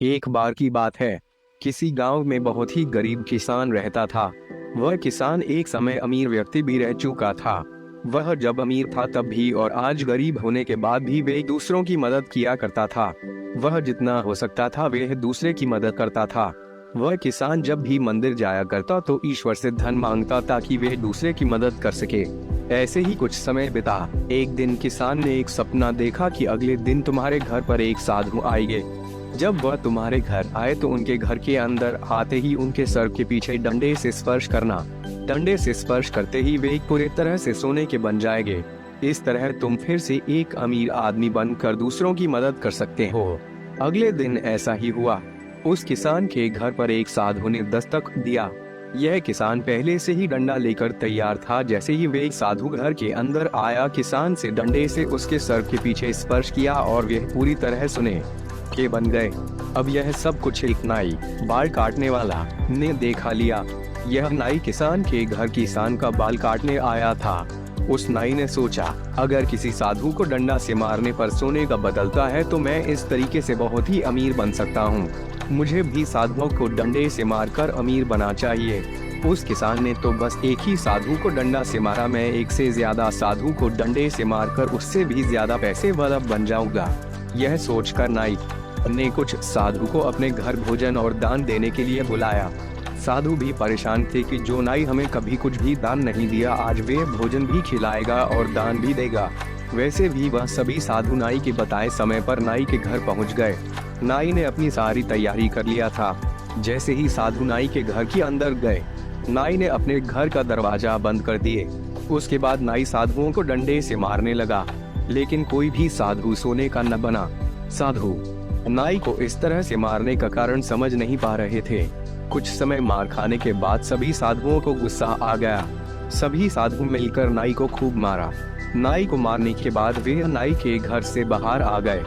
एक बार की बात है। किसी गांव में बहुत ही गरीब किसान रहता था। वह किसान एक समय अमीर व्यक्ति भी रह चुका था। वह जब अमीर था तब भी और आज गरीब होने के बाद भी वे दूसरों की मदद किया करता था। वह जितना हो सकता था वह दूसरे की मदद करता था। वह किसान जब भी मंदिर जाया करता तो ईश्वर से धन मांगता ताकि वह दूसरे की मदद कर सके। ऐसे ही कुछ समय बिता। एक दिन किसान ने एक सपना देखा कि अगले दिन तुम्हारे घर पर एक साधु आएंगे। जब वह तुम्हारे घर आए तो उनके घर के अंदर आते ही उनके सर के पीछे डंडे से स्पर्श करना। डंडे से स्पर्श करते ही वे पूरी तरह से सोने के बन जाएंगे। इस तरह तुम फिर से एक अमीर आदमी बनकर दूसरों की मदद कर सकते हो। अगले दिन ऐसा ही हुआ। उस किसान के घर पर एक साधु ने दस्तक दिया। यह किसान पहले से ही डंडा लेकर तैयार था। जैसे ही वे साधु घर के अंदर आया, किसान से डंडे से उसके सर के पीछे स्पर्श किया और वह पूरी तरह सुने के बन गए। अब यह सब कुछ एक नाई, बाल काटने वाला, ने देखा लिया। यह नाई किसान के घर किसान का बाल काटने आया था। उस नाई ने सोचा, अगर किसी साधु को डंडा से मारने पर सोने का बदलता है तो मैं इस तरीके से बहुत ही अमीर बन सकता हूँ। मुझे भी साधुओं को डंडे से मारकर अमीर बना चाहिए। उस किसान ने तो बस एक ही साधु को डंडा से मारा, मैं एक से ज्यादा साधु को डंडे से मारकर उससे भी ज्यादा पैसे वाला बन जाऊंगा। यह सोचकर नाई ने कुछ साधु को अपने घर भोजन और दान देने के लिए बुलाया। साधु भी परेशान थे कि जो नाई हमें कभी कुछ भी दान नहीं दिया, आज वे भोजन भी खिलाएगा और दान भी देगा। वैसे भी वह सभी साधु नाई के बताए समय पर नाई के घर पहुंच गए। नाई ने अपनी सारी तैयारी कर लिया था। जैसे ही साधु नाई के घर के अंदर गए, नाई ने अपने घर का दरवाजा बंद कर दिए। उसके बाद नाई साधुओं को डंडे से मारने लगा, लेकिन कोई भी साधु सोने का न बना। साधु नाई को इस तरह से मारने का कारण समझ नहीं पा रहे थे। कुछ समय मार खाने के बाद सभी साधुओं को गुस्सा आ गया। सभी साधु मिलकर नाई को खूब मारा। नाई को मारने के बाद वे नाई के घर से बाहर आ गए।